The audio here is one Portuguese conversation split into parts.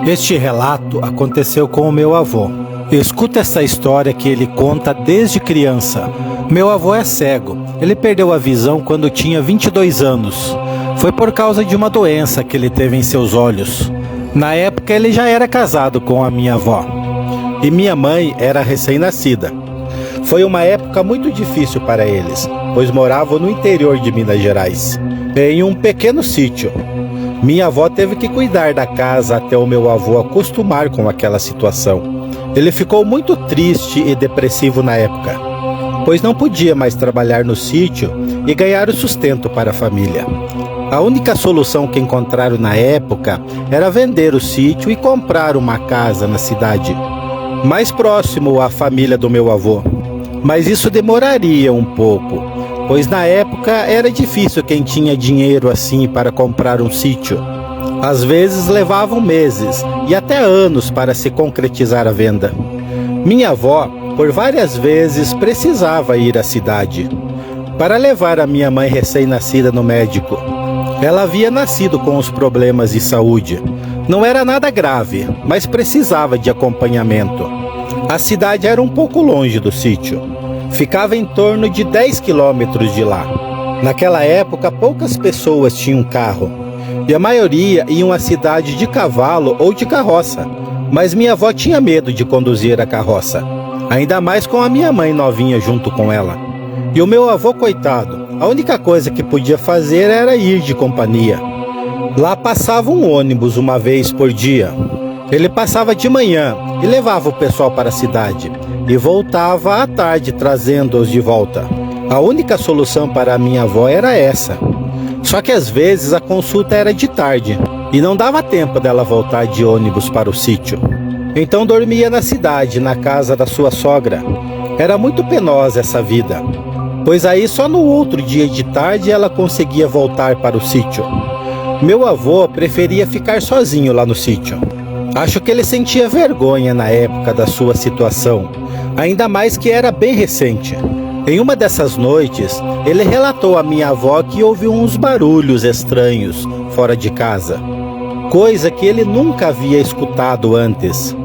Este relato aconteceu com o meu avô. Escuta essa história que ele conta desde criança. Meu avô é cego. Ele perdeu a visão quando tinha 22 anos. Foi por causa de uma doença que ele teve em seus olhos. Na época ele já era casado com a minha avó. E minha mãe era recém-nascida. Foi uma época muito difícil para eles, pois moravam no interior de Minas Gerais, em um pequeno sítio. Minha avó teve que cuidar da casa até o meu avô acostumar com aquela situação. Ele ficou muito triste e depressivo na época, pois não podia mais trabalhar no sítio e ganhar o sustento para a família. A única solução que encontraram na época era vender o sítio e comprar uma casa na cidade, mais próximo à família do meu avô. Mas isso demoraria um pouco, pois na época era difícil quem tinha dinheiro assim para comprar um sítio. Às vezes levavam meses e até anos para se concretizar a venda. Minha avó, por várias vezes, precisava ir à cidade para levar a minha mãe recém-nascida no médico. Ela havia nascido com os problemas de saúde. Não era nada grave, mas precisava de acompanhamento. A cidade era um pouco longe do sítio. Ficava em torno de 10 quilômetros de lá. Naquela época, poucas pessoas tinham carro. E a maioria iam à cidade de cavalo ou de carroça. Mas minha avó tinha medo de conduzir a carroça. Ainda mais com a minha mãe novinha junto com ela. E o meu avô, coitado, a única coisa que podia fazer era ir de companhia. Lá passava um ônibus uma vez por dia. Ele passava de manhã e levava o pessoal para a cidade e voltava à tarde trazendo-os de volta. A única solução para a minha avó era essa. Só que às vezes a consulta era de tarde e não dava tempo dela voltar de ônibus para o sítio. Então dormia na cidade, na casa da sua sogra. Era muito penosa essa vida, pois aí só no outro dia de tarde ela conseguia voltar para o sítio. Meu avô preferia ficar sozinho lá no sítio. Acho que ele sentia vergonha na época da sua situação, ainda mais que era bem recente. Em uma dessas noites, ele relatou à minha avó que ouviu uns barulhos estranhos fora de casa, coisa que ele nunca havia escutado antes.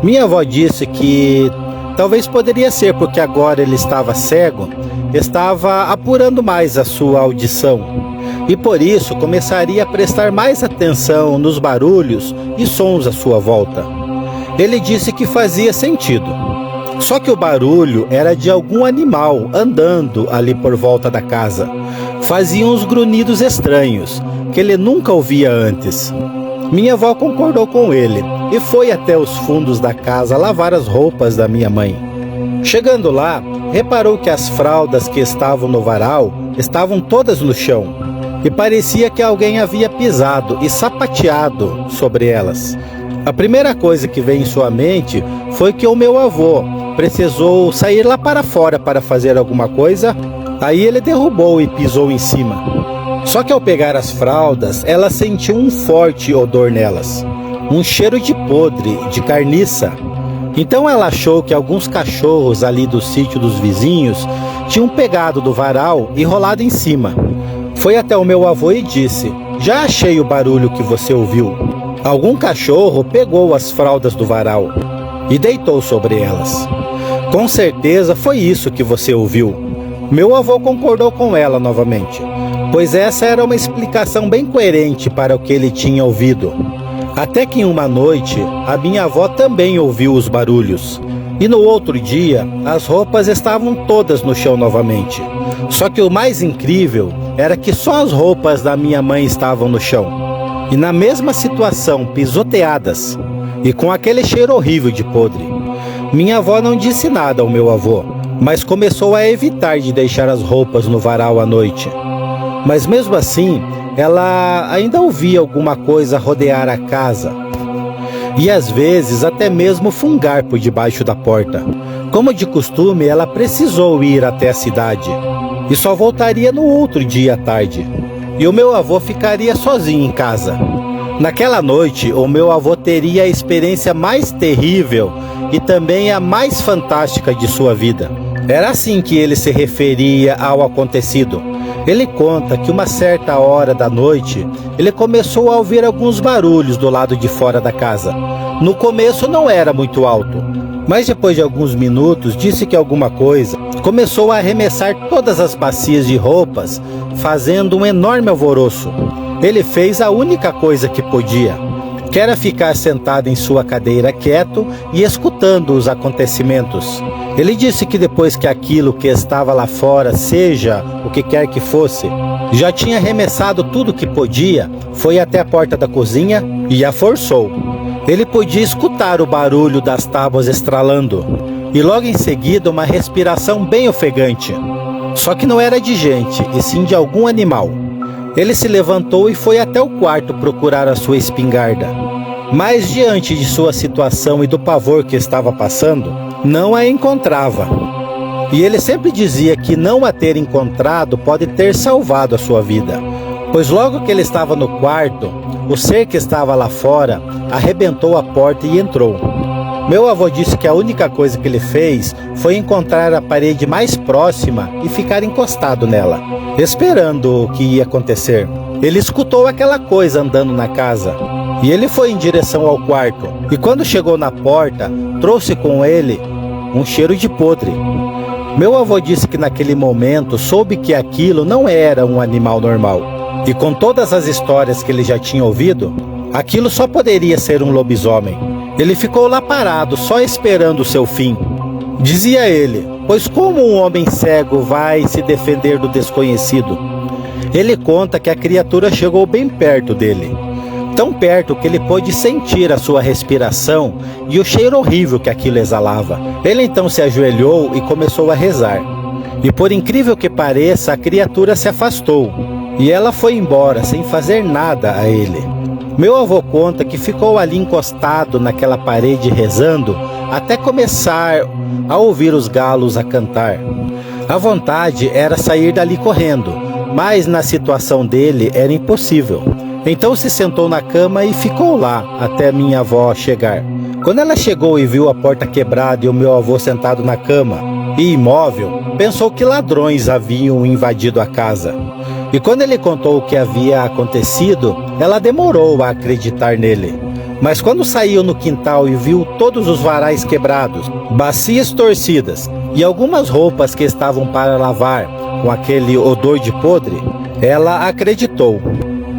Minha avó disse que talvez poderia ser porque agora ele estava cego, estava apurando mais a sua audição. E por isso começaria a prestar mais atenção nos barulhos e sons à sua volta. Ele disse que fazia sentido. Só que o barulho era de algum animal andando ali por volta da casa. Fazia uns grunhidos estranhos, que ele nunca ouvia antes. Minha avó concordou com ele e foi até os fundos da casa lavar as roupas da minha mãe. Chegando lá, reparou que as fraldas que estavam no varal estavam todas no chão. E parecia que alguém havia pisado e sapateado sobre elas. A primeira coisa que veio em sua mente foi que o meu avô precisou sair lá para fora para fazer alguma coisa. Aí ele derrubou e pisou em cima. Só que ao pegar as fraldas, ela sentiu um forte odor nelas, um cheiro de podre, de carniça. Então ela achou que alguns cachorros ali do sítio dos vizinhos tinham pegado do varal e rolado em cima. Foi até o meu avô e disse: "Já achei o barulho que você ouviu. Algum cachorro pegou as fraldas do varal e deitou sobre elas. Com certeza foi isso que você ouviu." Meu avô concordou com ela novamente, pois essa era uma explicação bem coerente para o que ele tinha ouvido. Até que em uma noite, a minha avó também ouviu os barulhos. E no outro dia, as roupas estavam todas no chão novamente. Só que o mais incrível era que só as roupas da minha mãe estavam no chão. E na mesma situação, pisoteadas. E com aquele cheiro horrível de podre. Minha avó não disse nada ao meu avô, mas começou a evitar de deixar as roupas no varal à noite. Mas mesmo assim, ela ainda ouvia alguma coisa rodear a casa. E às vezes até mesmo fungar por debaixo da porta. Como de costume, ela precisou ir até a cidade e só voltaria no outro dia à tarde. E o meu avô ficaria sozinho em casa. Naquela noite, o meu avô teria a experiência mais terrível e também a mais fantástica de sua vida. Era assim que ele se referia ao acontecido. Ele conta que uma certa hora da noite, ele começou a ouvir alguns barulhos do lado de fora da casa. No começo não era muito alto, mas depois de alguns minutos disse que alguma coisa começou a arremessar todas as bacias de roupas, fazendo um enorme alvoroço. Ele fez a única coisa que podia, que era ficar sentado em sua cadeira quieto e escutando os acontecimentos. Ele disse que depois que aquilo que estava lá fora, seja o que quer que fosse, já tinha arremessado tudo que podia, foi até a porta da cozinha e a forçou. Ele podia escutar o barulho das tábuas estralando e logo em seguida uma respiração bem ofegante. Só que não era de gente, e sim de algum animal. Ele se levantou e foi até o quarto procurar a sua espingarda. Mas diante de sua situação e do pavor que estava passando, não a encontrava. E ele sempre dizia que não a ter encontrado pode ter salvado a sua vida, pois logo que ele estava no quarto, o ser que estava lá fora arrebentou a porta e entrou. Meu avô disse que a única coisa que ele fez foi encontrar a parede mais próxima e ficar encostado nela, esperando o que ia acontecer. Ele escutou aquela coisa andando na casa e ele foi em direção ao quarto. E quando chegou na porta, trouxe com ele um cheiro de podre. Meu avô disse que naquele momento soube que aquilo não era um animal normal. E com todas as histórias que ele já tinha ouvido, aquilo só poderia ser um lobisomem. Ele ficou lá parado, só esperando o seu fim. Dizia ele, pois como um homem cego vai se defender do desconhecido? Ele conta que a criatura chegou bem perto dele. Tão perto que ele pôde sentir a sua respiração e o cheiro horrível que aquilo exalava. Ele então se ajoelhou e começou a rezar. E por incrível que pareça, a criatura se afastou. E ela foi embora sem fazer nada a ele. Meu avô conta que ficou ali encostado naquela parede rezando até começar a ouvir os galos a cantar. A vontade era sair dali correndo, mas na situação dele era impossível. Então se sentou na cama e ficou lá até minha avó chegar. Quando ela chegou e viu a porta quebrada e o meu avô sentado na cama e imóvel, pensou que ladrões haviam invadido a casa. E quando ele contou o que havia acontecido, ela demorou a acreditar nele. Mas quando saiu no quintal e viu todos os varais quebrados, bacias torcidas e algumas roupas que estavam para lavar com aquele odor de podre, ela acreditou.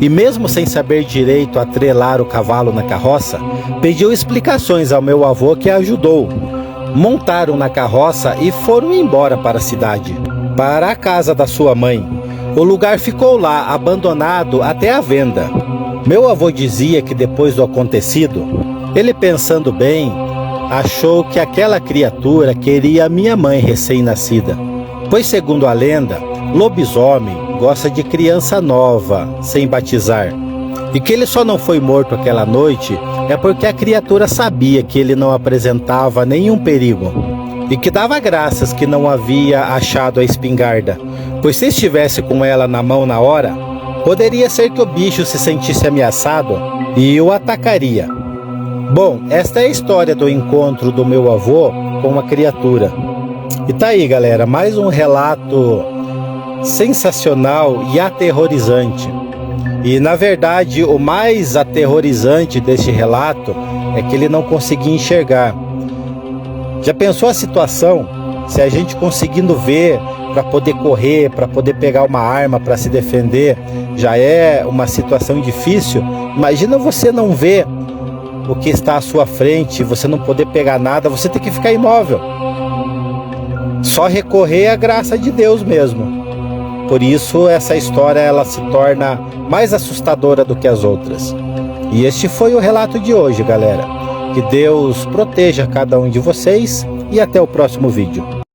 E mesmo sem saber direito atrelar o cavalo na carroça, pediu explicações ao meu avô, que a ajudou. Montaram na carroça e foram embora para a cidade, para a casa da sua mãe. O lugar ficou lá, abandonado até a venda. Meu avô dizia que depois do acontecido, ele pensando bem, achou que aquela criatura queria a minha mãe recém-nascida. Pois segundo a lenda, lobisomem gosta de criança nova, sem batizar. E que ele só não foi morto aquela noite é porque a criatura sabia que ele não apresentava nenhum perigo. E que dava graças que não havia achado a espingarda, pois se estivesse com ela na mão na hora, poderia ser que o bicho se sentisse ameaçado e o atacaria. Bom, esta é a história do encontro do meu avô com uma criatura. E tá aí, galera, mais um relato sensacional e aterrorizante. E na verdade, o mais aterrorizante deste relato é que ele não conseguia enxergar. Já pensou a situação se a gente conseguindo ver para poder correr, para poder pegar uma arma para se defender, já é uma situação difícil? Imagina você não ver o que está à sua frente, você não poder pegar nada, você tem que ficar imóvel. Só recorrer à graça de Deus mesmo. Por isso essa história ela se torna mais assustadora do que as outras. E este foi o relato de hoje, galera. Que Deus proteja cada um de vocês e até o próximo vídeo.